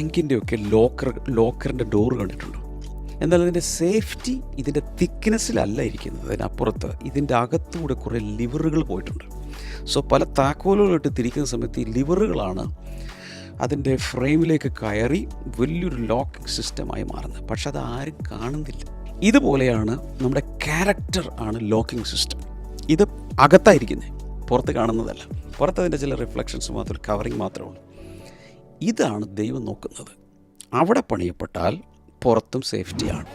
ബാങ്കിൻ്റെയൊക്കെ ലോക്കറിൻ്റെ door കണ്ടിട്ടുണ്ടോ? എന്നാൽ അതിൻ്റെ സേഫ്റ്റി ഇതിൻ്റെ തിക്നെസ്സിലല്ല ഇരിക്കുന്നത്. അതിനപ്പുറത്ത് ഇതിൻ്റെ അകത്തൂടെ കുറേ ലിവറുകൾ പോയിട്ടുണ്ട്. സോ പല താക്കോലുകളിട്ട് തിരിക്കുന്ന സമയത്ത് ഈ ലിവറുകളാണ് അതിൻ്റെ ഫ്രെയിമിലേക്ക് കയറി വലിയൊരു ലോക്കിംഗ് സിസ്റ്റമായി മാറുന്നത്. പക്ഷെ അത് ആരും കാണുന്നില്ല. ഇതുപോലെയാണ് നമ്മുടെ ക്യാരക്ടർ ആണ് ലോക്കിംഗ് സിസ്റ്റം. ഇത് അകത്തായിരിക്കുന്നത്, പുറത്ത് കാണുന്നതല്ല. പുറത്ത് അതിൻ്റെ ചില റിഫ്ലക്ഷൻസ് മാത്രം, കവറിങ് മാത്രമേ ഉള്ളൂ. ഇതാണ് ദൈവം നോക്കുന്നത്. അവിടെ പണിയപ്പെട്ടാൽ പുറത്തും സേഫ്റ്റിയാണ്.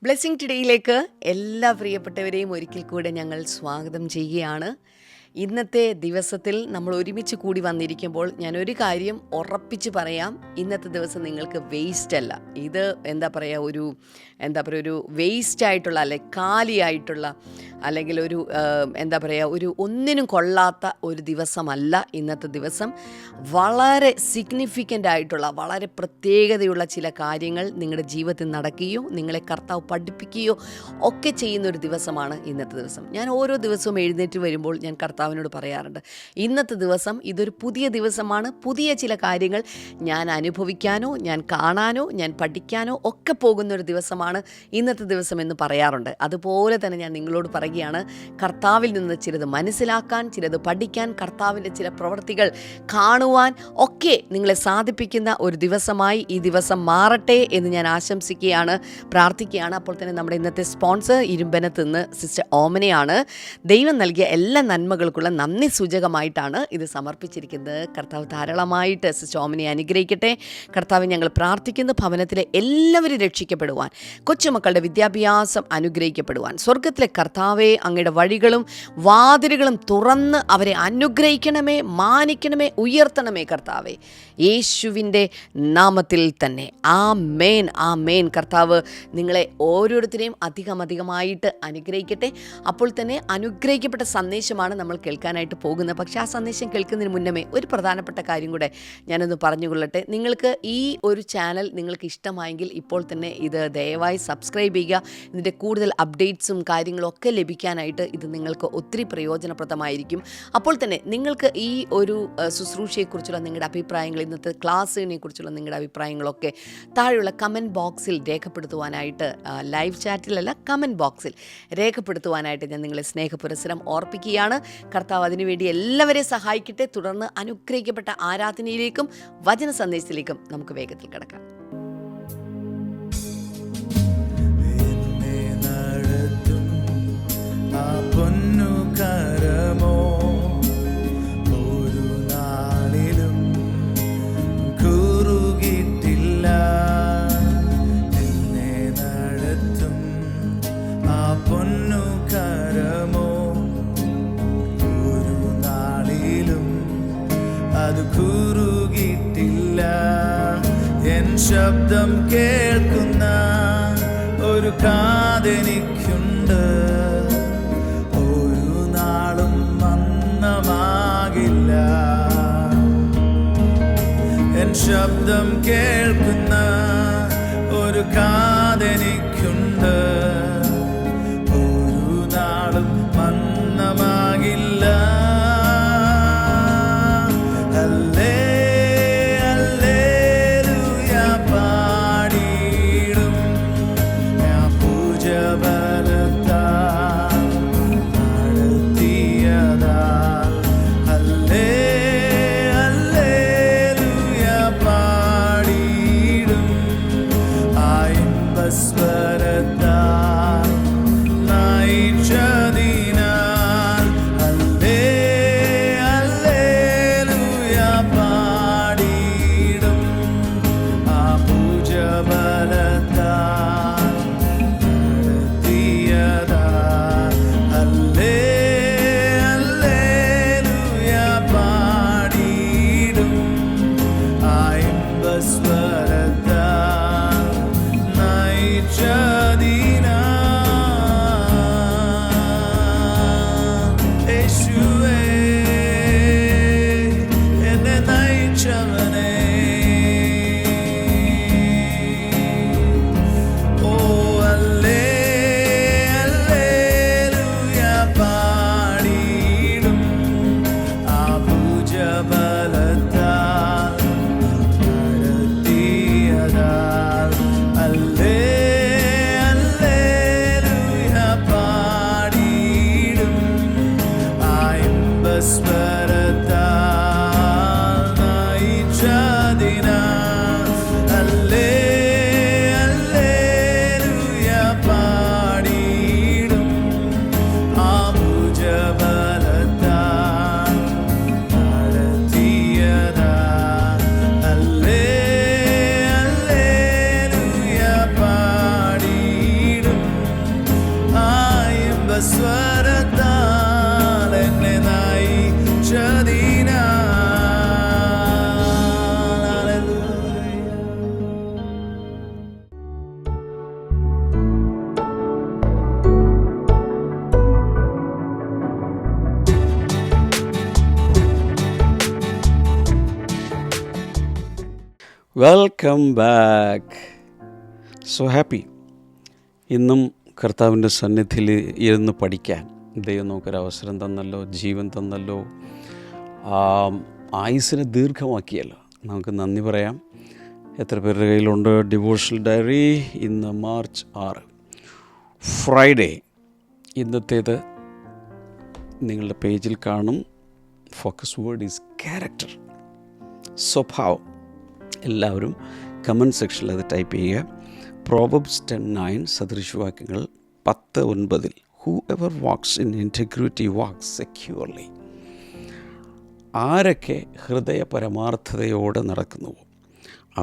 ബ്ലെസ്സിംഗ് ടുഡേയിലേക്ക് എല്ലാ പ്രിയപ്പെട്ടവരെയും ഒരിക്കൽ കൂടെ ഞങ്ങൾ സ്വാഗതം ചെയ്യുകയാണ്. ഇന്നത്തെ ദിവസത്തിൽ നമ്മൾ ഒരുമിച്ച് കൂടി വന്നിരിക്കുമ്പോൾ ഞാനൊരു കാര്യം ഉറപ്പിച്ച് പറയാം, ഇന്നത്തെ ദിവസം നിങ്ങൾക്ക് വേസ്റ്റ് അല്ല. ഇത് ഒരു വേസ്റ്റായിട്ടുള്ള കാലിയായിട്ടുള്ള അല്ലെങ്കിൽ ഒരു ഒന്നിനും കൊള്ളാത്ത ഒരു ദിവസമല്ല ഇന്നത്തെ ദിവസം. വളരെ സിഗ്നിഫിക്കൻ്റ് ആയിട്ടുള്ള, വളരെ പ്രത്യേകതയുള്ള ചില കാര്യങ്ങൾ നിങ്ങളുടെ ജീവിതത്തിൽ നടക്കുകയോ നിങ്ങളെ കർത്താവ് പഠിപ്പിക്കുകയോ ഒക്കെ ചെയ്യുന്നൊരു ദിവസമാണ് ഇന്നത്തെ ദിവസം. ഞാൻ ഓരോ ദിവസവും എഴുന്നേറ്റ് വരുമ്പോൾ ഞാൻ കർത്താവിനോട് പറയാറുണ്ട്, ഇന്നത്തെ ദിവസം ഇതൊരു പുതിയ ദിവസമാണ്. പുതിയ ചില കാര്യങ്ങൾ ഞാൻ അനുഭവിക്കാനോ ഞാൻ കാണാനോ ഞാൻ പഠിക്കാനോ ഒക്കെ പോകുന്നൊരു ദിവസമാണ് ഇന്നത്തെ ദിവസം എന്ന് പറയാറുണ്ട്. അതുപോലെ തന്നെ ഞാൻ നിങ്ങളോട് പറയുകയാണ്, കർത്താവിൽ നിന്ന് ചിലത് മനസ്സിലാക്കാൻ, ചിലത് പഠിക്കാൻ, കർത്താവിൻ്റെ ചില പ്രവൃത്തികൾ കാണുവാൻ ഒക്കെ നിങ്ങളെ സാധിപ്പിക്കുന്ന ഒരു ദിവസമായി ഈ ദിവസം മാറട്ടെ എന്ന് ഞാൻ ആശംസിക്കുകയാണ്, പ്രാർത്ഥിക്കുകയാണ്. അപ്പോൾ തന്നെ നമ്മുടെ ഇന്നത്തെ സ്പോൺസർ ഇരുമ്പനത്ത് നിന്ന് സിസ്റ്റർ ഓമനയാണ്. ദൈവം നൽകിയ എല്ലാ നന്മകൾക്കുള്ള നന്ദി സൂചകമായിട്ടാണ് ഇത് സമർപ്പിച്ചിരിക്കുന്നത്. കർത്താവ് ധാരാളമായിട്ട് സിസ്റ്റർ ഓമനയെ അനുഗ്രഹിക്കട്ടെ. കർത്താവ് ഞങ്ങൾ പ്രാർത്ഥിക്കുന്നു, ഭവനത്തിലെ എല്ലാവരും രക്ഷിക്കപ്പെടുവാൻ, കൊച്ചുമക്കളുടെ വിദ്യാഭ്യാസം അനുഗ്രഹിക്കപ്പെടുവാൻ, സ്വർഗത്തിലെ കർത്താവെ അങ്ങയുടെ വഴികളും വാതിലുകളും തുറന്ന് അവരെ അനുഗ്രഹിക്കണമേ, മാനിക്കണമേ, ഉയർത്തണമേ കർത്താവെ, യേശുവിൻ്റെ നാമത്തിൽ തന്നെ. ആമേൻ, ആമേൻ. കർത്താവ് നിങ്ങളെ ഓരോരുത്തരെയും അധികമായിട്ട് അനുഗ്രഹിക്കട്ടെ. അപ്പോൾ തന്നെ അനുഗ്രഹിക്കപ്പെട്ട സന്ദേശമാണ് നമ്മൾ കേൾക്കാനായിട്ട് പോകുന്നത്. പക്ഷേ ആ സന്ദേശം കേൾക്കുന്നതിന് മുന്നമേ ഒരു പ്രധാനപ്പെട്ട കാര്യം കൂടെ ഞാനൊന്ന് പറഞ്ഞുകൊള്ളട്ടെ. നിങ്ങൾക്ക് ഈ ഒരു ചാനൽ നിങ്ങൾക്ക് ഇഷ്ടമായെങ്കിൽ ഇപ്പോൾ തന്നെ ഇത് ദയവായി സബ്സ്ക്രൈബ് ചെയ്യുക. ഇതിൻ്റെ കൂടുതൽ അപ്ഡേറ്റ്സും കാര്യങ്ങളും ഒക്കെ ലഭിക്കാനായിട്ട് ഇത് നിങ്ങൾക്ക് ഒത്തിരി പ്രയോജനപ്രദമായിരിക്കും. അപ്പോൾ തന്നെ നിങ്ങൾക്ക് ഈ ഒരു ശുശ്രൂഷയെക്കുറിച്ചുള്ള നിങ്ങളുടെ അഭിപ്രായങ്ങൾ, ഇന്നത്തെ ക്ലാസ്സിനെ കുറിച്ചുള്ള നിങ്ങളുടെ അഭിപ്രായങ്ങളൊക്കെ താഴെയുള്ള കമൻറ്റ് ബോക്സിൽ രേഖപ്പെടുത്തുവാനായിട്ട്, ലൈവ് ചാറ്റിലല്ല കമൻറ്റ് ബോക്സിൽ രേഖപ്പെടുത്തുവാനായിട്ട് ഞാൻ നിങ്ങളെ സ്നേഹപുരസ്സരം ഓർപ്പിക്കുകയാണ്. കർത്താവ് അതിനുവേണ്ടി എല്ലാവരെയും സഹായിക്കട്ടെ. തുടർന്ന് അനുഗ്രഹിക്കപ്പെട്ട ആരാധനയിലേക്കും വചന സന്ദേശത്തിലേക്കും നമുക്ക് വേഗത്തിൽ കിടക്കാം. പൊന്നുകരമോ ഒരു നാളിലും കുറുകിട്ടില്ല, എന്നെ നടത്തും ആ പൊന്നുകരമോ ഒരു നാളിലും അത് കുറുകിട്ടില്ല. എൻ ശബ്ദം കേൾക്കുന്ന ഒരു കാതെനിക്കുണ്ട്, ഒരു നാളും മന്ദമാകില്ല. എൻ ശബ്ദം കേൾക്കുന്ന ഒരു കാതെനിക്കുണ്ട്, ഒരു നാളും മന്ദമാകില്ല. Welcome back. So happy. ഇന്നും കർത്താവിൻ്റെ സന്നിധിയിൽ ഇരുന്ന് പഠിക്കാൻ ദൈവം നമുക്കൊരവസരം തന്നല്ലോ, ജീവൻ തന്നല്ലോ, ആയുസ്സിനെ ദീർഘമാക്കിയല്ലോ. നമുക്ക് നന്ദി പറയാം. എത്ര പേരുടെ കയ്യിലുണ്ട് ഡിവോഷണൽ ഡയറി? ഇന്ന് മാർച്ച് 6 ഫ്രൈഡേ. ഇന്നത്തേത് നിങ്ങളുടെ പേജിൽ കാണും. ഫോക്കസ് വേർഡ് ഈസ് ക്യാരക്ടർ, സ്വഭാവം. എല്ലാവരും കമൻറ്റ് സെക്ഷനിൽ അത് ടൈപ്പ് ചെയ്യുക. പ്രോവബ്സ് 10:9 സദൃശവാക്യങ്ങൾ 10:9. Whoever walks in integrity walks securely. ആരൊക്കെ ഹൃദയ പരമാർത്ഥതയോടെ നടക്കുന്നുവോ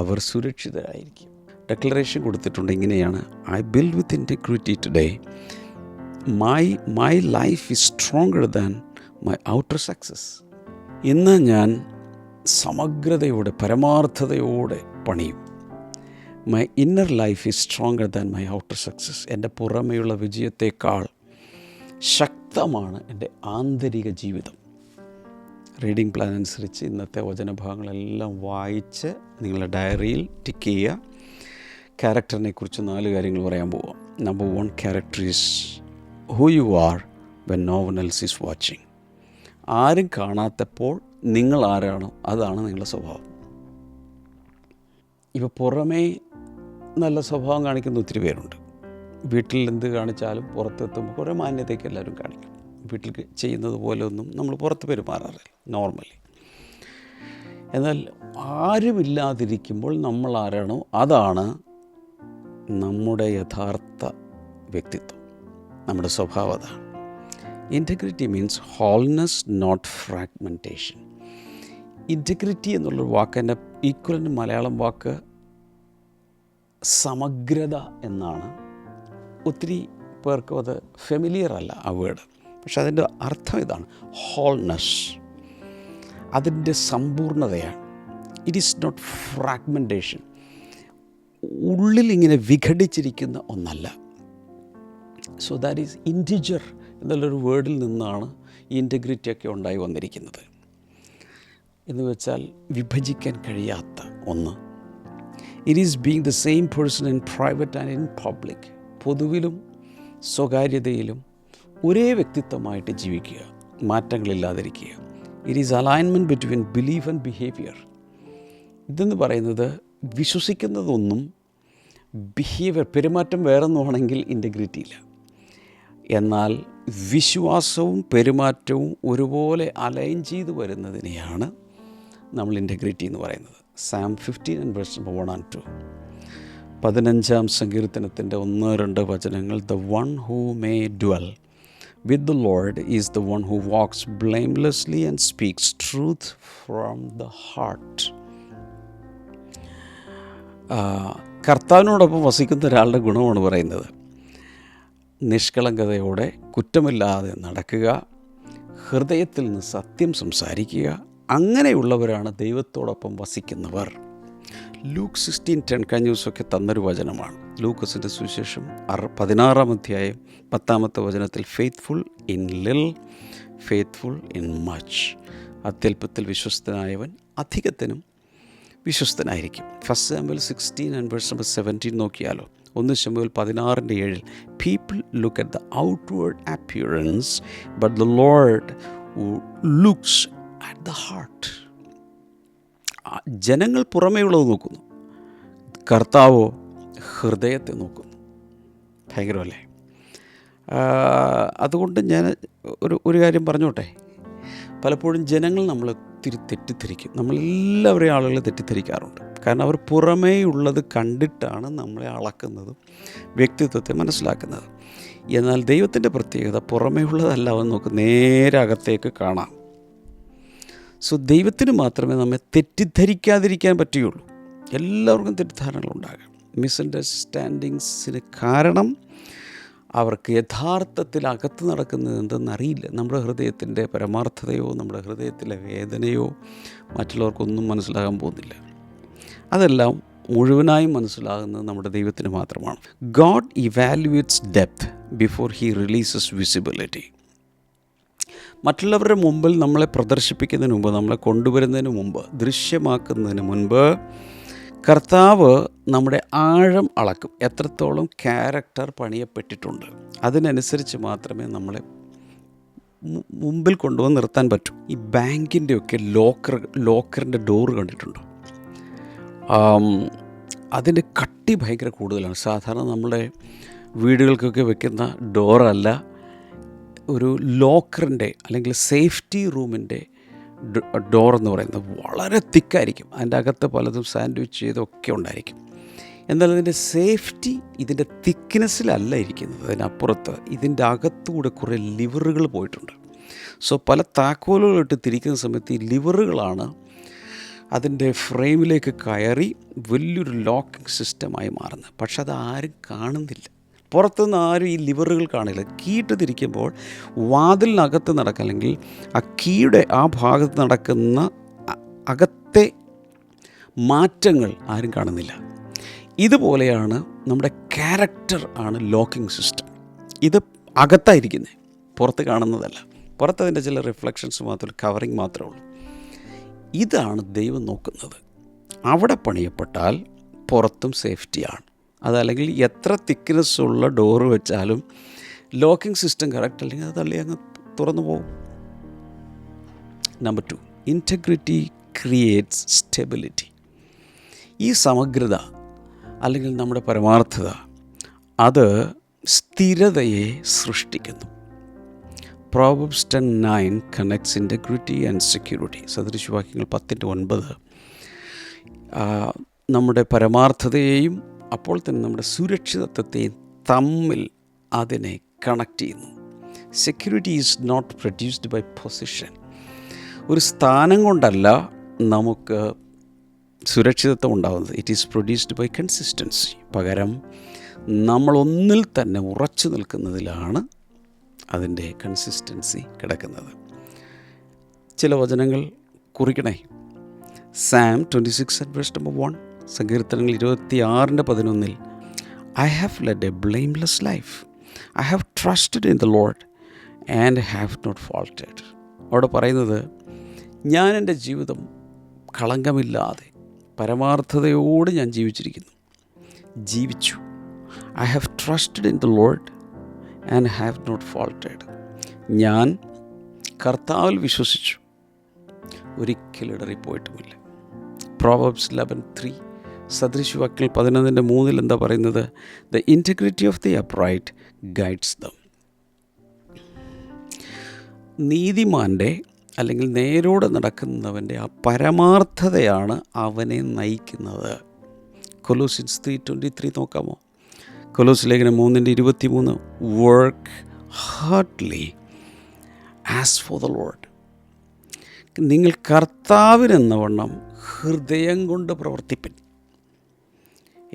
അവർ സുരക്ഷിതരായിരിക്കും. ഡെക്ലറേഷൻ കൊടുത്തിട്ടുണ്ട് ഇങ്ങനെയാണ്: I build with integrity today. My life is stronger than my outer success. ഇന്ന് ഞാൻ സമഗ്രതയോടെ പരമാർത്ഥതയോടെ പണിയും. My inner life is stronger than my outer success. എൻ്റെ പുറമെയുള്ള വിജയത്തേക്കാൾ ശക്തമാണ് എൻ്റെ ആന്തരിക ജീവിതം. റീഡിംഗ് പ്ലാൻ അനുസരിച്ച് ഇന്നത്തെ വചനഭാഗങ്ങളെല്ലാം വായിച്ച് നിങ്ങളുടെ ഡയറിയിൽ ടിക്ക് ചെയ്യുക. ക്യാരക്ടറിനെ കുറിച്ച് 4 കാര്യങ്ങൾ പറയാൻ പോവാം. Number 1, character is who you are when no one else is watching. ആരും കാണാത്തപ്പോൾ നിങ്ങൾ ആരാണോ അതാണ് നിങ്ങളുടെ സ്വഭാവം. ഇപ്പോൾ പുറമേ നല്ല സ്വഭാവം കാണിക്കുന്ന ഒത്തിരി പേരുണ്ട്. വീട്ടിൽ എന്ത് കാണിച്ചാലും പുറത്തെത്തുമ്പോൾ കുറേ മാന്യതയ്ക്ക് എല്ലാവരും കാണിക്കും. വീട്ടിൽ ചെയ്യുന്നത് പോലെ ഒന്നും നമ്മൾ പുറത്ത് പെരുമാറാറില്ല നോർമലി. എന്നാൽ ആരുമില്ലാതിരിക്കുമ്പോൾ നമ്മൾ ആരാണോ അതാണ് നമ്മുടെ യഥാർത്ഥ വ്യക്തിത്വം, നമ്മുടെ സ്വഭാവം. അതാണ് integrity. Means wholeness, not fragmentation. Integrity എന്നുള്ളൊരു വാക്കിൻ്റെ ഈക്വലൻ്റ് മലയാളം വാക്ക് സമഗ്രത എന്നാണ്. ഒത്തിരി പേർക്കും അത് ഫെമിലിയർ അല്ല ആ വേർഡ്. പക്ഷെ അതിൻ്റെ അർത്ഥം ഇതാണ്: ഹോൾനെസ്. അതിൻ്റെ സമ്പൂർണ്ണതയാണ്. It is not fragmentation. ഉള്ളിലിങ്ങനെ വിഘടിച്ചിരിക്കുന്ന ഒന്നല്ല. സോ ദാറ്റ് ഈസ് ഇൻറ്റിജർ എന്നുള്ളൊരു വേർഡിൽ നിന്നാണ് ഈ ഇൻറ്റഗ്രിറ്റിയൊക്കെ ഉണ്ടായി വന്നിരിക്കുന്നത്. എന്ന് വെച്ചാൽ വിഭജിക്കാൻ കഴിയാത്ത ഒന്ന്. It is being the same person in private and in public. പൊതുവിലും സ്വകാര്യതയിലും ഒരേ വ്യക്തിത്വമായിട്ട് ജീവിക്കുക, മാറ്റങ്ങളില്ലാതിരിക്കുക. It is alignment between belief and behaviour. ഇതെന്ന് പറയുന്നത് വിശ്വസിക്കുന്നതൊന്നും ബിഹേവിയർ, പെരുമാറ്റം വേറൊന്നുമാണെങ്കിൽ ഇൻറ്റഗ്രിറ്റി ഇല്ല. എന്നാൽ വിശ്വാസവും പെരുമാറ്റവും ഒരുപോലെ അലൈൻ ചെയ്ത് വരുന്നതിനെയാണ് നമ്മൾ ഇൻറ്റഗ്രിറ്റി എന്ന് പറയുന്നത്. സാം 15:1-2. 15-ാം സങ്കീർത്തനത്തിൻ്റെ 1-2 വചനങ്ങൾ: the one who may dwell with the Lord is the one who walks blamelessly and speaks truth from the heart. കർത്താവിനോടൊപ്പം വസിക്കുന്ന ഒരാളുടെ ഗുണമാണ് പറയുന്നത്. നിഷ്കളങ്കതയോടെ കുറ്റമില്ലാതെ നടക്കുക, ഹൃദയത്തിൽ നിന്ന് സത്യം സംസാരിക്കുക. അങ്ങനെയുള്ളവരാണ് ദൈവത്തോടൊപ്പം വസിക്കുന്നവർ. ലൂക്ക് 16:10 കഴിഞ്ഞ ദിവസമൊക്കെ തന്നൊരു വചനമാണ്. ലൂക്കസിൻ്റെ സുവിശേഷം 16-ാം അധ്യായം 10-ാമത്തെ വചനത്തിൽ: ഫെയ്ത്ത്ഫുൾ ഇൻ ലിൽ, ഫെയ്ത്ത്ഫുൾ ഇൻ മച്ച്. അത്യല്പത്തിൽ വിശ്വസ്തനായവൻ അധികത്തിനും വിശ്വസ്തനായിരിക്കും. 1 Samuel 16:17 നോക്കിയാലോ. 1 ശമൂവേൽ 16:7. People look at the outward appearance but the Lord looks at the heart. ജനങ്ങൾ പുറമേയുള്ളത് നോക്കുന്നു, കർത്താവോ ഹൃദയത്തെ നോക്കുന്നു. ഭയങ്കരമല്ലേ? അതുകൊണ്ട് ഞാൻ ഒരു കാര്യം പറഞ്ഞോട്ടെ. പലപ്പോഴും ജനങ്ങൾ നമ്മളെ ഒത്തിരി തെറ്റിദ്ധരിക്കും. നമ്മളെല്ലാവരെയും ആളുകൾ തെറ്റിദ്ധരിക്കാറുണ്ട്. കാരണം അവർ പുറമേയുള്ളത് കണ്ടിട്ടാണ് നമ്മളെ അളക്കുന്നതും വ്യക്തിത്വത്തെ മനസ്സിലാക്കുന്നത്. എന്നാൽ ദൈവത്തിൻ്റെ പ്രത്യേകത പുറമേയുള്ളതല്ല അവൻ നോക്കും, നേരെ അകത്തേക്ക് കാണാം. സോ ദൈവത്തിന് മാത്രമേ നമ്മെ തെറ്റിദ്ധരിക്കാതിരിക്കാൻ പറ്റുകയുള്ളൂ. എല്ലാവർക്കും തെറ്റിദ്ധാരണകളുണ്ടാകാം. മിസ്അണ്ടർസ്റ്റാൻഡിങ്സിന് കാരണം അവർക്ക് യഥാർത്ഥത്തിൽ അകത്ത് നടക്കുന്നത് എന്തെന്നറിയില്ല. നമ്മുടെ ഹൃദയത്തിൻ്റെ പരമാർത്ഥതയോ നമ്മുടെ ഹൃദയത്തിലെ വേദനയോ മറ്റുള്ളവർക്കൊന്നും മനസ്സിലാകാൻ പോകുന്നില്ല. അതെല്ലാം മുഴുവനായും മനസ്സിലാകുന്നത് നമ്മുടെ ദൈവത്തിന് മാത്രമാണ്. God evaluates depth before he releases visibility. മറ്റുള്ളവരുടെ മുമ്പിൽ നമ്മളെ പ്രദർശിപ്പിക്കുന്നതിന് മുമ്പ്, നമ്മളെ കൊണ്ടുവരുന്നതിന് മുമ്പ്, ദൃശ്യമാക്കുന്നതിന് മുൻപ് കർത്താവ് നമ്മുടെ ആഴം അളക്കും, എത്രത്തോളം ക്യാരക്ടർ പണിയപ്പെട്ടിട്ടുണ്ട്. അതിനനുസരിച്ച് മാത്രമേ നമ്മളെ മുമ്പിൽ കൊണ്ടുവന്ന് നിർത്താൻ പറ്റൂ. ഈ ബാങ്കിൻ്റെയൊക്കെ ലോക്കറിൻ്റെ ഡോറ് കണ്ടിട്ടുണ്ടോ? അതിൻ്റെ കട്ടി ഭയങ്കര കൂടുതലാണ്. സാധാരണ നമ്മുടെ വീടുകൾക്കൊക്കെ വെക്കുന്ന ഡോറല്ല, ഒരു ലോക്കറിൻ്റെ അല്ലെങ്കിൽ സേഫ്റ്റി റൂമിൻ്റെ ഡോർ എന്ന് പറയുന്നത് വളരെ തിക്കായിരിക്കും. അതിൻ്റെ അകത്ത് പലതും സാൻഡ്വിച്ച് ചെയ്തൊക്കെ ഉണ്ടായിരിക്കും. എന്നാൽ അതിൻ്റെ സേഫ്റ്റി ഇതിൻ്റെ തിക്നെസ്സിലല്ല ഇരിക്കുന്നത്, അതിനപ്പുറത്ത് ഇതിൻ്റെ അകത്തുകൂടെ കുറേ ലിവറുകൾ പോയിട്ടുണ്ട്. സോ പല താക്കോലുകളിട്ട് തിരിക്കുന്ന സമയത്ത് ഈ ലിവറുകളാണ് അതിൻ്റെ ഫ്രെയിമിലേക്ക് കയറി വലിയൊരു ലോക്കിംഗ് സിസ്റ്റമായി മാറുന്നത്. പക്ഷെ അത് ആരും കാണുന്നില്ല, പുറത്തുനിന്ന് ആരും ഈ ലിവറുകൾ കാണില്ല. കീയിട്ട് തിരിക്കുമ്പോൾ വാതിലിനകത്ത് നടക്കുക, അല്ലെങ്കിൽ ആ കീയുടെ ആ ഭാഗത്ത് നടക്കുന്ന അകത്തെ മാറ്റങ്ങൾ ആരും കാണുന്നില്ല. ഇതുപോലെയാണ് നമ്മുടെ ക്യാരക്ടർ ആണ് ലോക്കിംഗ് സിസ്റ്റം. ഇത് അകത്തായിരിക്കുന്നത്, പുറത്ത് കാണുന്നതല്ല. പുറത്തതിൻ്റെ ചില റിഫ്ലക്ഷൻസ് മാത്രമേ, കവറിങ് മാത്രമേ ഉള്ളൂ. ഇതാണ് ദൈവം നോക്കുന്നത്. അവിടെ പണിയപ്പെട്ടാൽ പുറത്തും സേഫ്റ്റിയാണ്. അതല്ലെങ്കിൽ എത്ര തിക്നെസ്സുള്ള ഡോറ് വെച്ചാലും ലോക്കിംഗ് സിസ്റ്റം കറക്റ്റ് അല്ലെങ്കിൽ അത് തള്ളി അങ്ങ് തുറന്നു പോകും. Number 2, integrity creates stability. ഈ സമഗ്രത അല്ലെങ്കിൽ നമ്മുടെ പരമാർത്ഥത അത് സ്ഥിരതയെ സൃഷ്ടിക്കുന്നു. Proverbs 10:9 connects integrity and security. സദൃശവാക്യങ്ങൾ 10:9 നമ്മുടെ പരമാർത്ഥതയെയും അപ്പോൾ തന്നെ നമ്മുടെ സുരക്ഷിതത്വത്തെയും തമ്മിൽ അതിനെ കണക്ട് ചെയ്യുന്നു. Security is not produced by position. ഒരു സ്ഥാനം കൊണ്ടല്ല നമുക്ക് സുരക്ഷിതത്വം ഉണ്ടാകുന്നത്. It is produced by consistency. പകരം നമ്മളൊന്നിൽ തന്നെ ഉറച്ചു നിൽക്കുന്നതിലാണ് അതിൻ്റെ കൺസിസ്റ്റൻസി കിടക്കുന്നത്. ചില വചനങ്ങൾ കുറിക്കണേ. സാം 26:1, സങ്കീർത്തനങ്ങൾ 26:11, I have led a blameless life, I have trusted in the Lord and have not faulted. അവിടെ പറയുന്നത്, ഞാൻ എൻ്റെ ജീവിതം കളങ്കമില്ലാതെ പരമാർത്ഥതയോട് ഞാൻ ജീവിച്ചു. I have trusted in the Lord and have not faulted. ഞാൻ കർത്താവിൽ വിശ്വസിച്ചു, ഒരിക്കലും ഇടറിപ്പോയിട്ടുമില്ല. പ്രോവർബ്സ് 11:3, സദൃശവാക്യങ്ങൾ 11:3 എന്താ പറയുന്നത്? The integrity of the upright guides them. നീതിമാൻ്റെ അല്ലെങ്കിൽ നേരോടെ നടക്കുന്നവൻ്റെ ആ പരമാർത്ഥതയാണ് അവനെ നയിക്കുന്നത്. കൊലോസ്യൻസ് 3:23 നോക്കാമോ? കൊലോസ് ലേഖനം 3:23, work hardly as for the Lord. നിങ്ങൾ കർത്താവിനെന്നവണ്ണം ഹൃദയം കൊണ്ട് പ്രവർത്തിപ്പിൻ.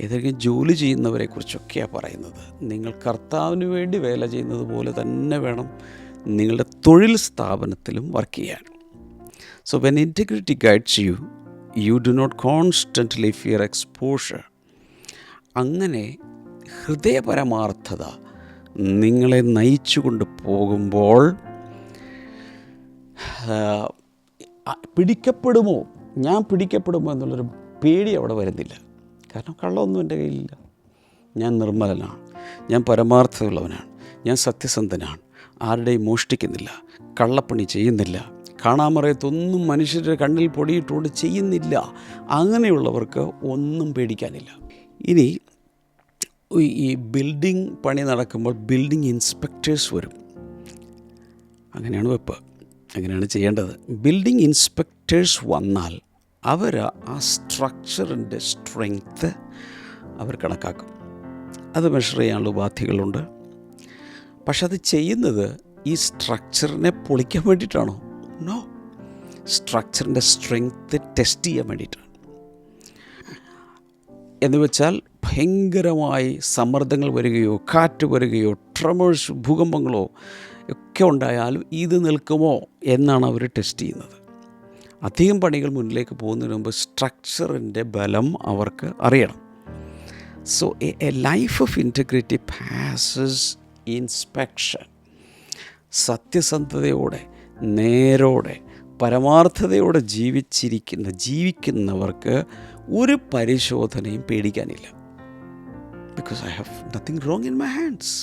ഏതെങ്കിലും ജോലി ചെയ്യുന്നവരെക്കുറിച്ചൊക്കെയാണ് പറയുന്നത്. നിങ്ങൾ കർത്താവിന് വേണ്ടി വേല ചെയ്യുന്നത് പോലെ തന്നെ വേണം നിങ്ങളുടെ തൊഴിൽ സ്ഥാപനത്തിലും വർക്ക് ചെയ്യാൻ. So when integrity guides you, you do not constantly fear exposure. അങ്ങനെ ഹൃദയപരമാർത്ഥത നിങ്ങളെ നയിച്ചു കൊണ്ട് പോകുമ്പോൾ പിടിക്കപ്പെടുമോ, ഞാൻ പിടിക്കപ്പെടുമോ എന്നുള്ളൊരു പേടി അവിടെ വരുന്നില്ല. കാരണം കള്ളമൊന്നും എൻ്റെ കയ്യിലില്ല. ഞാൻ നിർമ്മലനാണ്, ഞാൻ പരമാർത്ഥമുള്ളവനാണ്, ഞാൻ സത്യസന്ധനാണ്, ആരുടെയും മോഷ്ടിക്കുന്നില്ല, കള്ളപ്പണി ചെയ്യുന്നില്ല, കാണാമറയത്തൊന്നും മനുഷ്യരുടെ കണ്ണിൽ പൊടിയിട്ടുകൊണ്ട് ചെയ്യുന്നില്ല. അങ്ങനെയുള്ളവർക്ക് ഒന്നും പേടിക്കാനില്ല. ഇനി ഈ ബിൽഡിംഗ് പണി നടക്കുമ്പോൾ ബിൽഡിംഗ് ഇൻസ്പെക്ടേഴ്സ് വരും. അങ്ങനെയാണ് വെപ്പ്, അങ്ങനെയാണ് ചെയ്യേണ്ടത്. ബിൽഡിംഗ് ഇൻസ്പെക്ടേഴ്സ് വന്നാൽ അവർ ആ സ്ട്രക്ചറിൻ്റെ സ്ട്രെങ്ത്ത് അവർ കണക്കാക്കും. അത് മെഷർ ചെയ്യാനുള്ള ഉപാധികളുണ്ട്. പക്ഷെ അത് ചെയ്യുന്നത് ഈ സ്ട്രക്ചറിനെ പൊളിക്കാൻ വേണ്ടിയിട്ടാണോ? നോ, സ്ട്രക്ചറിൻ്റെ സ്ട്രെങ്ത്ത് ടെസ്റ്റ് ചെയ്യാൻ വേണ്ടിയിട്ടാണ്. എന്ന് വെച്ചാൽ ഭയങ്കരമായി സമ്മർദ്ദങ്ങൾ വരികയോ കാറ്റ് വരികയോ ട്രമേഴ്സ് ഭൂകമ്പങ്ങളോ ഒക്കെ ഉണ്ടായാലും ഇത് നിൽക്കുമോ എന്നാണ് അവർ ടെസ്റ്റ് ചെയ്യുന്നത്. അധികം പണികൾ മുന്നിലേക്ക് പോകുന്നതിന് മുമ്പ് സ്ട്രക്ചറിൻ്റെ ബലം അവർക്ക് അറിയണം. So a life of integrity passes inspection. സത്യസന്ധതയോടെ നേരോടെ പരമാർത്ഥതയോടെ ജീവിക്കുന്നവർക്ക് ഒരു പരിശോധനയും പേടിക്കാനില്ല. Because I have nothing wrong in my hands.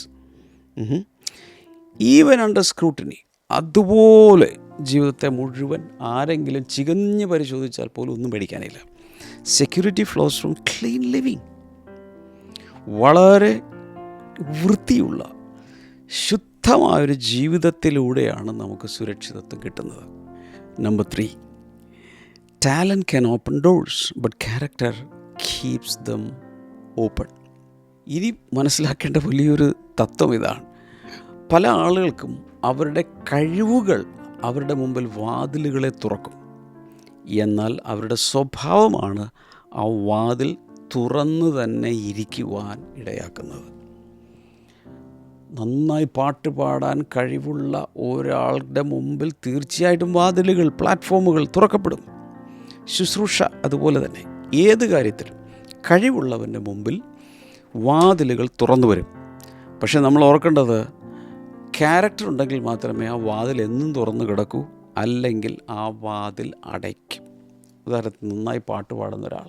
Even under scrutiny, അതുപോലെ ജീവിതത്തെ മുഴുവൻ ആരെങ്കിലും ചികഞ്ഞ് പരിശോധിച്ചാൽ പോലും ഒന്നും പേടിക്കാനില്ല. Security flows from clean living. വളരെ വൃത്തിയുള്ള ശുദ്ധമായൊരു ജീവിതത്തിലൂടെയാണ് നമുക്ക് സുരക്ഷിതത്വം കിട്ടുന്നത്. Number 3, talent can open doors but character keeps them open. ഇനി മനസ്സിലാക്കേണ്ട വലിയൊരു തത്വം ഇതാണ്. പല ആളുകൾക്കും അവരുടെ കഴിവുകൾ അവരുടെ മുമ്പിൽ വാതിലുകളെ തുറക്കും. എന്നാൽ അവരുടെ സ്വഭാവമാണ് ആ വാതിൽ തുറന്നു തന്നെ ഇരിക്കുവാൻ ഇടയാക്കുന്നത്. നന്നായി പാട്ട് പാടാൻ കഴിവുള്ള ഒരാളുടെ മുമ്പിൽ തീർച്ചയായിട്ടും വാതിലുകൾ, പ്ലാറ്റ്ഫോമുകൾ തുറക്കപ്പെടും. ശുശ്രൂഷ അതുപോലെ തന്നെ. ഏത് കാര്യത്തിലും കഴിവുള്ളവൻ്റെ മുമ്പിൽ വാതിലുകൾ തുറന്നു വരും. പക്ഷേ നമ്മൾ ഓർക്കേണ്ടത്, ക്യാരക്ടർ ഉണ്ടെങ്കിൽ മാത്രമേ ആ വാതിൽ എന്നും തുറന്നു കിടക്കൂ, അല്ലെങ്കിൽ ആ വാതിൽ അടയ്ക്കും. ഉദാഹരണത്തിന്, നന്നായി പാട്ട് പാടുന്ന ഒരാൾ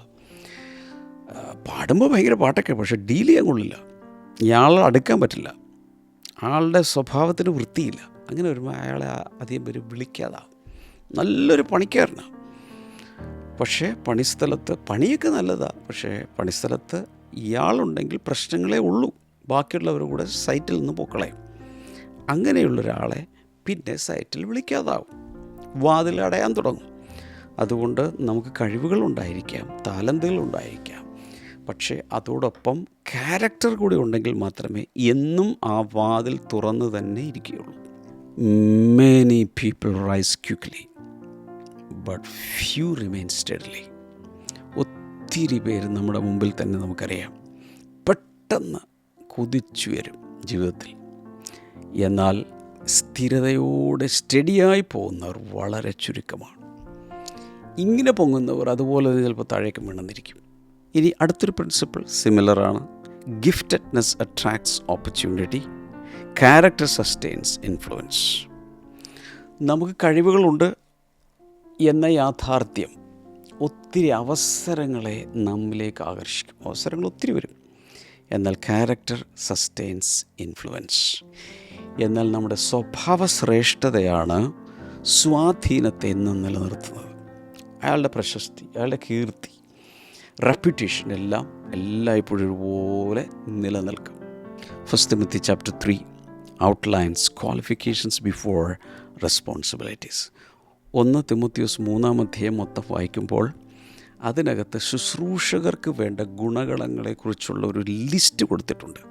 പാടുമ്പോൾ ഭയങ്കര പാട്ടൊക്കെ, പക്ഷേ ഡീൽ ചെയ്യാൻ കൊള്ളില്ല, ഇയാളെ അടുക്കാൻ പറ്റില്ല, ആളുടെ സ്വഭാവത്തിന് വൃത്തിയില്ല. അങ്ങനെ വരുമ്പോൾ അയാളെ അധികം പേര് വിളിക്കാതാവും. നല്ലൊരു പണിക്കാരനാണ്, പക്ഷേ പണിസ്ഥലത്ത് പണിയൊക്കെ നല്ലതാണ്, പക്ഷേ പണിസ്ഥലത്ത് ഇയാളുണ്ടെങ്കിൽ പ്രശ്നങ്ങളേ ഉള്ളൂ, ബാക്കിയുള്ളവരും കൂടെ സൈറ്റിൽ നിന്ന് പൊക്കളയും. അങ്ങനെയുള്ളൊരാളെ പിന്നെ സൈറ്റിൽ വിളിക്കാതാവും, വാതിൽ അടയാൻ തുടങ്ങും. അതുകൊണ്ട് നമുക്ക് കഴിവുകളുണ്ടായിരിക്കാം, താലന്തുകളുണ്ടായിരിക്കാം, പക്ഷേ അതോടൊപ്പം ക്യാരക്ടർ കൂടി ഉണ്ടെങ്കിൽ മാത്രമേ എന്നും ആ വാതിൽ തുറന്നു തന്നെ ഇരിക്കുകയുള്ളൂ. Many people rise quickly, but few remain steadily. ഒത്തിരി പേര് നമ്മുടെ മുമ്പിൽ തന്നെ നമുക്കറിയാം, പെട്ടെന്ന് കുതിച്ചു വരും ജീവിതത്തിൽ. എന്നാൽ സ്ഥിരതയോടെ സ്റ്റഡിയായി പോകുന്നവർ വളരെ ചുരുക്കമാണ്. ഇങ്ങനെ പൊങ്ങുന്നവർ അതുപോലെ ചിലപ്പോൾ താഴേക്ക് വീണെന്നിരിക്കും. ഇനി അടുത്തൊരു പ്രിൻസിപ്പിൾ സിമിലറാണ്. Giftedness attracts opportunity, character sustains influence. നമുക്ക് കഴിവുകളുണ്ട് എന്ന യാഥാർത്ഥ്യം ഒത്തിരി അവസരങ്ങളെ നമ്മിലേക്ക് ആകർഷിക്കും. അവസരങ്ങൾ ഒത്തിരി വരും. എന്നാൽ ക്യാരക്ടർ സസ്റ്റെയിൻസ് ഇൻഫ്ലുവൻസ്. എന്നാൽ നമ്മുടെ സ്വഭാവ ശ്രേഷ്ഠതയാണ് സ്വാധീനത്തെ എന്നും നിലനിർത്തുന്നത്. അയാളുടെ പ്രശസ്തി, അയാളുടെ കീർത്തി, റെപ്യൂട്ടേഷൻ എല്ലാം എല്ലായ്പ്പോഴും ഒരുപോലെ നിലനിൽക്കും. 1 Timothy chapter 3 outlines qualifications before responsibilities. 1 Timotheos 3 മൊത്തം വായിക്കുമ്പോൾ അതിനകത്ത് ശുശ്രൂഷകർക്ക് വേണ്ട ഗുണഗണങ്ങളെക്കുറിച്ചുള്ള ഒരു ലിസ്റ്റ് കൊടുത്തിട്ടുണ്ട്.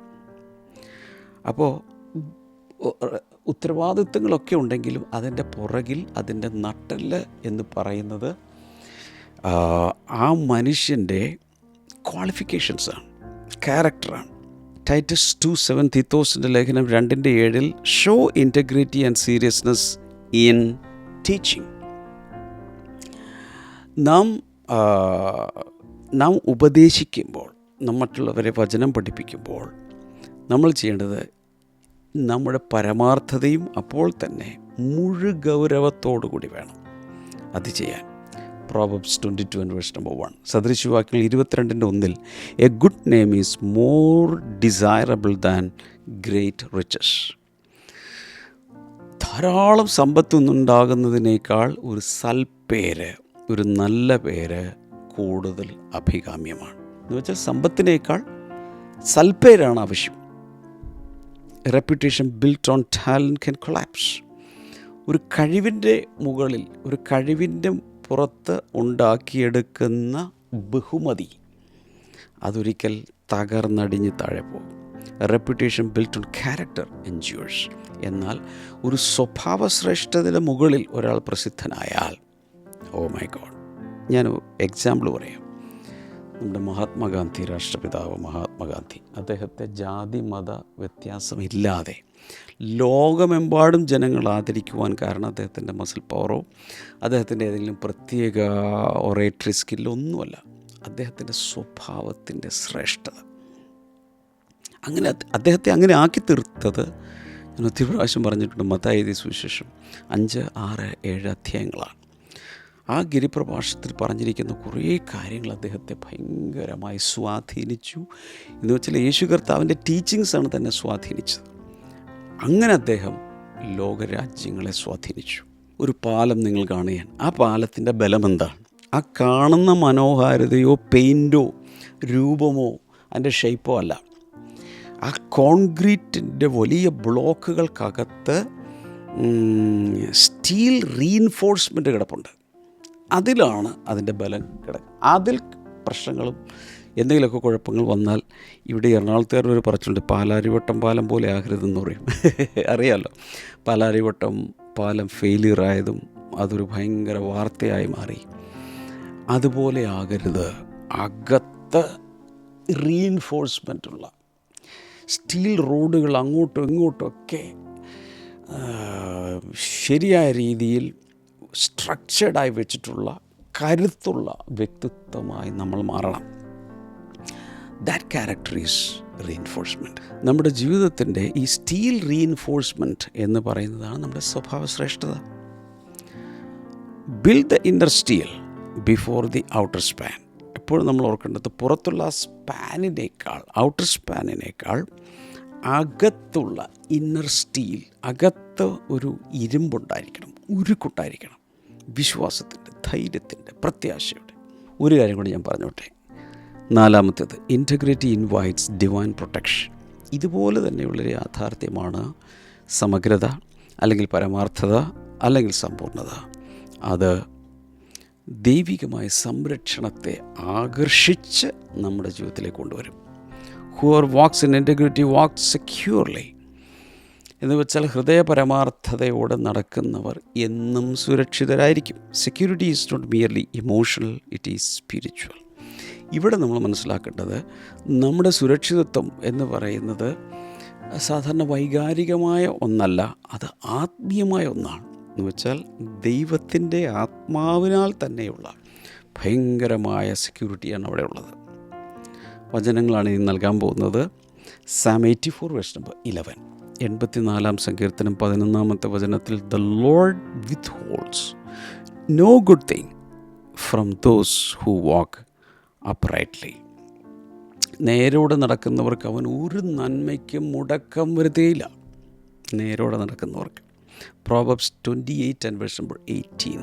അപ്പോൾ ഉത്തരവാദിത്വങ്ങളൊക്കെ ഉണ്ടെങ്കിലും അതിൻ്റെ പുറകിൽ അതിൻ്റെ നട്ടെല്ല് എന്ന് പറയുന്നത് ആ മനുഷ്യൻ്റെ ക്വാളിഫിക്കേഷൻസാണ്, ക്യാരക്ടറാണ്. ടൈറ്റസ് 2:7 തീത്തോസിൻ്റെ ലേഖനം 2:7 show integrity and seriousness in teaching. നാം ഉപദേശിക്കുമ്പോൾ, മറ്റുള്ളവരെ വചനം പഠിപ്പിക്കുമ്പോൾ നമ്മൾ ചെയ്യേണ്ടത് നമ്മുടെ പരമാർത്ഥതയും അപ്പോൾ തന്നെ മുഴുഗൗരവത്തോടു കൂടി വേണം അത് ചെയ്യാൻ. Proverbs 22:1. സദൃശവാക്യങ്ങൾ 22:1 A good name is more desirable than great riches. ധാരാളം സമ്പത്തൊന്നുണ്ടാകുന്നതിനേക്കാൾ ഒരു സൽപ്പേര്, ഒരു നല്ല പേര് കൂടുതൽ അഭികാമ്യമാണ്. എന്ന് വെച്ചാൽ സമ്പത്തിനേക്കാൾ സൽപ്പേരാണ് ആവശ്യം. Reputation built on talent can collapse. ഒരു കഴിവിൻ്റെ മുകളിൽ, ഒരു കഴിവിൻ്റെ പുറത്ത് ഉണ്ടാക്കിയെടുക്കുന്ന ബഹുമതി അതൊരിക്കൽ തകർന്നടിഞ്ഞ് താഴെ പോകും. Reputation built on character endures. എന്നാൽ ഒരു സ്വഭാവ ശ്രേഷ്ഠതയുടെ മുകളിൽ ഒരാൾ പ്രസിദ്ധനായാൽ, ഓ മൈ ഗോഡ്, ഞാൻ എക്സാമ്പിൾ പറയാം. നമ്മുടെ മഹാത്മാഗാന്ധി, രാഷ്ട്രപിതാവ് മഹാത്മാഗാന്ധി, അദ്ദേഹത്തെ ജാതി മത വ്യത്യാസമില്ലാതെ ലോകമെമ്പാടും ജനങ്ങൾ ആദരിക്കുവാൻ കാരണം അദ്ദേഹത്തിൻ്റെ മസിൽ പവറോ അദ്ദേഹത്തിൻ്റെ ഏതെങ്കിലും പ്രത്യേക ഒറേറ്ററി സ്കില്ലോ ഒന്നുമല്ല, അദ്ദേഹത്തിൻ്റെ സ്വഭാവത്തിൻ്റെ ശ്രേഷ്ഠത. അങ്ങനെ അദ്ദേഹത്തെ അങ്ങനെ ആക്കി തീർത്തത് ഞാൻ ഒത്തിരി പ്രാവശ്യം പറഞ്ഞിട്ടുണ്ട്. മത്തായി എഴുതിയ സുവിശേഷം 5, 6, 7 അധ്യായങ്ങളാണ്. ആ ഗിരിപ്രഭാഷണത്തിൽ പറഞ്ഞിരിക്കുന്ന കുറേ കാര്യങ്ങൾ അദ്ദേഹത്തെ ഭയങ്കരമായി സ്വാധീനിച്ചു. എന്ന് വെച്ചാൽ യേശു കർത്താവിൻ്റെ ടീച്ചിങ്സാണ് തന്നെ സ്വാധീനിച്ചത്. അങ്ങനെ അദ്ദേഹം ലോകരാജ്യങ്ങളെ സ്വാധീനിച്ചു. ഒരു പാലം നിങ്ങൾ കാണുകയാണ്. ആ പാലത്തിൻ്റെ ബലമെന്താണ്? ആ കാണുന്ന മനോഹാരിതയോ പെയിൻറ്റോ രൂപമോ അതിൻ്റെ ഷേപ്പോ അല്ല. ആ കോൺക്രീറ്റിൻ്റെ വലിയ ബ്ലോക്കുകൾക്കകത്ത് സ്റ്റീൽ റീഇൻഫോഴ്സ്മെൻറ്റ് കിടപ്പുണ്ട്. അതിലാണ് അതിൻ്റെ ബലം കിടക്കുക. അതിൽ പ്രശ്നങ്ങളും എന്തെങ്കിലുമൊക്കെ കുഴപ്പങ്ങൾ വന്നാൽ, ഇവിടെ എറണാകുളത്തുകാരൊരു പറച്ചുണ്ട്, പാലാരിവട്ടം പാലം പോലെ ആകരുതെന്ന് പറയും. അറിയാമല്ലോ, പാലാരിവട്ടം പാലം ഫെയിലിയറായതും അതൊരു ഭയങ്കര വാർത്തയായി മാറി. അതുപോലെ ആകരുത്. അകത്ത് റീഇൻഫോഴ്സ്മെൻറ്റുള്ള സ്റ്റീൽ റോഡുകൾ അങ്ങോട്ടും ഇങ്ങോട്ടുമൊക്കെ ശരിയായ രീതിയിൽ സ്ട്രക്ചേർഡായി വെച്ചിട്ടുള്ള കരുത്തുള്ള വ്യക്തിത്വമായി നമ്മൾ മാറണം. That character is reinforcement. നമ്മുടെ ജീവിതത്തിൻ്റെ ഈ സ്റ്റീൽ റീഇൻഫോഴ്സ്മെൻറ്റ് എന്ന് പറയുന്നതാണ് നമ്മുടെ സ്വഭാവ ശ്രേഷ്ഠത. Build the inner steel before the outer span. എപ്പോഴും നമ്മൾ ഓർക്കേണ്ടത് പുറത്തുള്ള സ്പാനിനേക്കാൾ, ഔട്ടർ സ്പാനിനേക്കാൾ അകത്തുള്ള ഇന്നർ സ്റ്റീൽ, അകത്ത് ഒരു ഇരുമ്പുണ്ടായിരിക്കണം, ഉരുക്കുണ്ടായിരിക്കണം. വിശ്വാസത്തിൻ്റെ, ധൈര്യത്തിൻ്റെ, പ്രത്യാശയുടെ. ഒരു കാര്യം കൂടി ഞാൻ പറഞ്ഞോട്ടെ. നാലാമത്തേത്, ഇൻറ്റഗ്രിറ്റി ഇൻവൈറ്റ്സ് ഡിവൈൻ പ്രൊട്ടക്ഷൻ. ഇതുപോലെ തന്നെയുള്ളൊരു യാഥാർത്ഥ്യമാണ് സമഗ്രത, അല്ലെങ്കിൽ പരമാർത്ഥത, അല്ലെങ്കിൽ സമ്പൂർണ്ണത. അത് ദൈവികമായ സംരക്ഷണത്തെ ആകർഷിച്ച് നമ്മുടെ ജീവിതത്തിലേക്ക് കൊണ്ടുവരും. Whoever walks in integrity walks securely. എന്ന് വെച്ചാൽ ഹൃദയപരമാർത്ഥതയോടെ നടക്കുന്നവർ എന്നും സുരക്ഷിതരായിരിക്കും. Security is not merely emotional, it is spiritual. ഇവിടെ നമ്മൾ മനസ്സിലാക്കേണ്ടത്, നമ്മുടെ സുരക്ഷിതത്വം എന്ന് പറയുന്നത് സാധാരണ വൈകാരികമായ ഒന്നല്ല, അത് ആത്മീയമായ ഒന്നാണ്. എന്ന് വെച്ചാൽ ദൈവത്തിൻ്റെ ആത്മാവിനാൽ തന്നെയുള്ള ഭയങ്കരമായ സെക്യൂരിറ്റിയാണ് അവിടെ ഉള്ളത്. വചനങ്ങളാണ് ഇനി നൽകാൻ പോകുന്നത്. സാം 84 വേഴ്സ് നമ്പർ 11, 84-ാം സങ്കീർത്തനം 11-ാമത്തെ വചനത്തിൽ, the Lord withholds no good thing from those who walk uprightly. നേരോടെ നടക്കുന്നവർക്ക് അവൻ ഒരു നന്മയ്ക്കും മുടക്കം വരുത്തുകയില്ല. നേരോടെ നടക്കുന്നവർക്ക്. Proverbs 28 and verse number 18.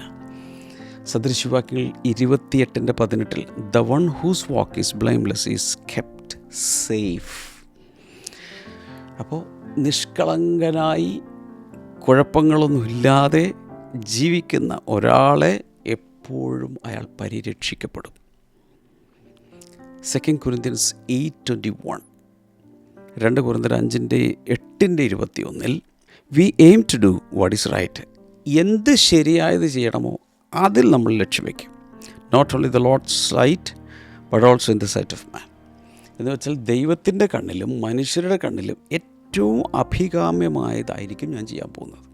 സദൃശവാക്യങ്ങൾ 28:18, the one whose walk is blameless is kept safe. അപ്പോൾ നിഷ്കളങ്കനായി കുഴപ്പങ്ങളൊന്നുമില്ലാതെ ജീവിക്കുന്ന ഒരാളെ എപ്പോഴും അയാൾ പരിരക്ഷിക്കപ്പെടും. 2 Corinthians 8:21, 2 Corinthians 5:8-21, we aim to do what is right. എന്ത് ശരിയായത് ചെയ്യണമോ അതിൽ നമ്മൾ ലക്ഷ്യം വയ്ക്കും. Not only the Lord's sight but also in the sight of man. എന്ന് വെച്ചാൽ ദൈവത്തിൻ്റെ കണ്ണിലും മനുഷ്യരുടെ കണ്ണിലും ഏറ്റവും അഭികാമ്യമായതായിരിക്കും ഞാൻ ചെയ്യാൻ പോകുന്നത്.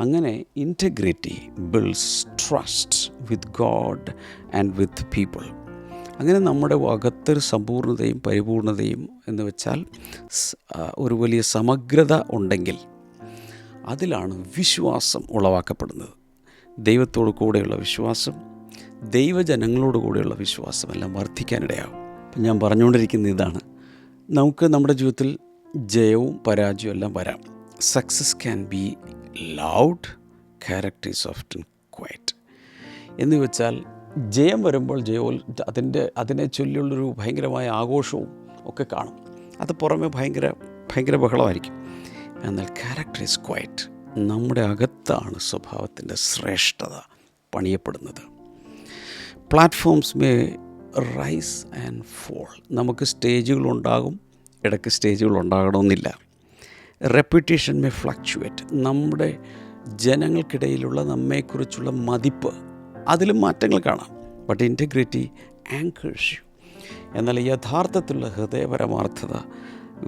അങ്ങനെ integrity builds trust with God and with people. അങ്ങനെ നമ്മുടെ അകത്തൊരു സമ്പൂർണ്ണതയും പരിപൂർണതയും എന്ന് വെച്ചാൽ ഒരു വലിയ സമഗ്രത ഉണ്ടെങ്കിൽ അതിലാണ് വിശ്വാസം ഉളവാക്കപ്പെടുന്നത്. ദൈവത്തോടു കൂടെയുള്ള വിശ്വാസം, ദൈവജനങ്ങളോട് കൂടെയുള്ള വിശ്വാസം എല്ലാം വർദ്ധിക്കാനിടയാകും. അപ്പം ഞാൻ പറഞ്ഞുകൊണ്ടിരിക്കുന്ന ഇതാണ്, നമുക്ക് നമ്മുടെ ജീവിതത്തിൽ ജയവും പരാജയവും എല്ലാം വരാം. Success can be loud, character is often quiet. എന്ന് വെച്ചാൽ ജയം വരുമ്പോൾ അതിനെ ചൊല്ലിയുള്ളൊരു ഭയങ്കരമായ ആഘോഷവും ഒക്കെ കാണും. അത് പുറമെ ഭയങ്കര ബഹളമായിരിക്കും. എന്നാൽ ക്യാരക്ടർ ഈസ് ക്വയറ്റ്. നമ്മുടെ അകത്താണ് സ്വഭാവത്തിൻ്റെ ശ്രേഷ്ഠത പണിയപ്പെടുന്നത്. Platforms may rise and fall. നമുക്ക് സ്റ്റേജുകളുണ്ടാകും, ഇടയ്ക്ക് സ്റ്റേജുകളുണ്ടാകണമെന്നില്ല. Reputation may fluctuate. നമ്മുടെ ജനങ്ങൾക്കിടയിലുള്ള നമ്മെക്കുറിച്ചുള്ള മതിപ്പ്, അതിലും മാറ്റങ്ങൾ കാണാം. But integrity anchors you. എന്നാൽ യഥാർത്ഥത്തിലുള്ള ഹൃദയപരമാർത്ഥത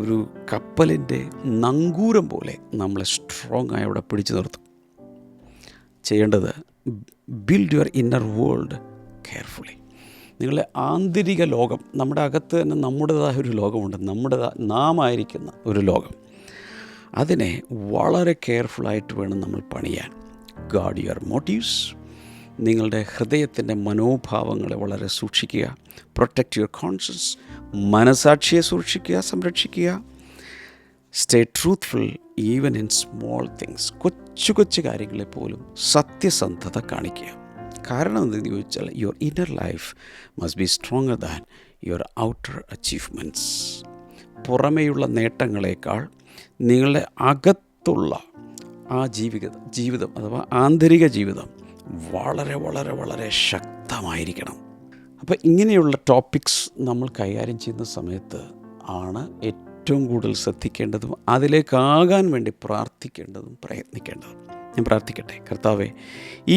ഒരു കപ്പലിൻ്റെ നങ്കൂരം പോലെ നമ്മളെ സ്ട്രോങ് ആയി അവിടെ പിടിച്ചു നിർത്തും. ചെയ്യേണ്ടത്, build your inner world carefully. നിങ്ങളുടെ ആന്തരിക ലോകം, നമ്മുടെ അകത്ത് തന്നെ നമ്മുടേതായ ഒരു ലോകമുണ്ട്, നാം ആയിരിക്കുന്ന ഒരു ലോകം. അതിനെ വളരെ കെയർഫുള്ളായിട്ട് വേണം നമ്മൾ പണിയാൻ. ഗാർഡ് യുവർ മോട്ടീവ്സ്, നിങ്ങളുടെ ഹൃദയത്തിൻ്റെ മനോഭാവങ്ങളെ വളരെ സൂക്ഷിക്കുക. Protect your conscious. മനസാക്ഷിയെ സൂക്ഷിക്കുക, സംരക്ഷിക്കുക. Stay truthful even in small things. കൊച്ചു കൊച്ചു കാര്യങ്ങളെ പോലും സത്യസന്ധത കാണിക്കുക. കാരണം എന്തെന്ന് ചോദിച്ചാൽ your inner life must be stronger than your outer achievements. പുറമേയുള്ള നേട്ടങ്ങളെക്കാൾ നിങ്ങളുടെ അകത്തുള്ള ആ ജീവിതം അഥവാ ആന്തരിക ജീവിതം വളരെ വളരെ വളരെ ശക്തമായിരിക്കണം. അപ്പോൾ ഇങ്ങനെയുള്ള ടോപ്പിക്സ് നമ്മൾ കൈകാര്യം ചെയ്യുന്ന സമയത്ത് ആണ് ഏറ്റവും കൂടുതൽ ശ്രദ്ധിക്കേണ്ടതും അതിലേക്കാകാൻ വേണ്ടി പ്രാർത്ഥിക്കേണ്ടതും പ്രയത്നിക്കേണ്ടതും. ഞാൻ പ്രാർത്ഥിക്കട്ടെ. കർത്താവേ,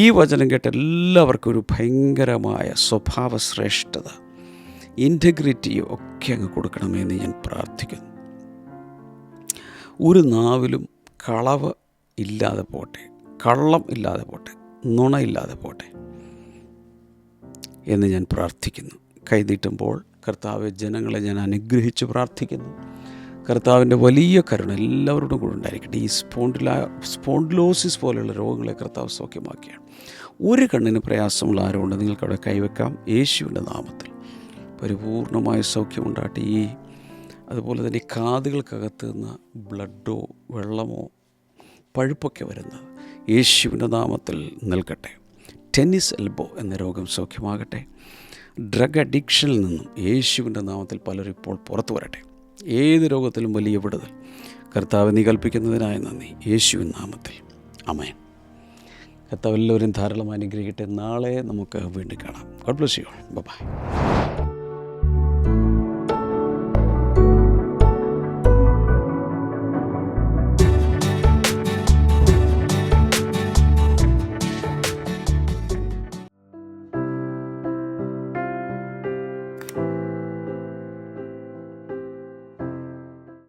ഈ വചനം കേട്ട എല്ലാവർക്കും ഒരു ഭയങ്കരമായ സ്വഭാവശ്രേഷ്ഠത, ഇൻറ്റഗ്രിറ്റിയും ഒക്കെ അങ്ങ് കൊടുക്കണമേ എന്ന് ഞാൻ പ്രാർത്ഥിക്കുന്നു. ഒരു നാവിലും കളവ് ഇല്ലാതെ പോട്ടെ, കള്ളം ഇല്ലാതെ പോട്ടെ, നുണയില്ലാതെ പോട്ടെ എന്ന് ഞാൻ പ്രാർത്ഥിക്കുന്നു. കൈനീട്ടുമ്പോൾ കർത്താവ് ജനങ്ങളെ ഞാൻ അനുഗ്രഹിച്ച് പ്രാർത്ഥിക്കുന്നു. കർത്താവിൻ്റെ വലിയ കരുണ എല്ലാവരോടും കൂടെ ഉണ്ടായിരിക്കട്ടെ. ഈ സ്പോണ്ടിലോസിസ് പോലെയുള്ള രോഗങ്ങളെ കർത്താവ് സൗഖ്യമാക്കിയാണ്. ഒരു കണ്ണിന് പ്രയാസമുള്ള ആരുമുണ്ട്, നിങ്ങൾക്കവിടെ കൈവെക്കാം. യേശുവിൻ്റെ നാമത്തിൽ പരിപൂർണമായ സൗഖ്യമുണ്ടാകട്ടെ. അതുപോലെ തന്നെ ഈ കാതുകൾക്കകത്ത് നിന്ന് ബ്ലഡോ വെള്ളമോ പഴുപ്പൊക്കെ വരുന്നത് യേശുവിൻ്റെ നാമത്തിൽ നിൽക്കട്ടെ. ടെന്നീസ് എൽബോ എന്ന രോഗം സൗഖ്യമാകട്ടെ. ഡ്രഗ് അഡിക്ഷനിൽ നിന്നും യേശുവിൻ്റെ നാമത്തിൽ പലരും ഇപ്പോൾ പുറത്തു വരട്ടെ. ഏത് രോഗത്തിലും വലിയ വിടുതൽ കർത്താവ് നീ കൽപ്പിക്കുന്നതിനായി നന്ദി, യേശുവിൻ നാമത്തിൽ ആമേൻ. കർത്താവ് എല്ലാവരും ധാരാളം അനുഗ്രഹിക്കട്ടെ. നാളെ നമുക്ക് വീണ്ടും കാണാം. God bless you. ബൈ.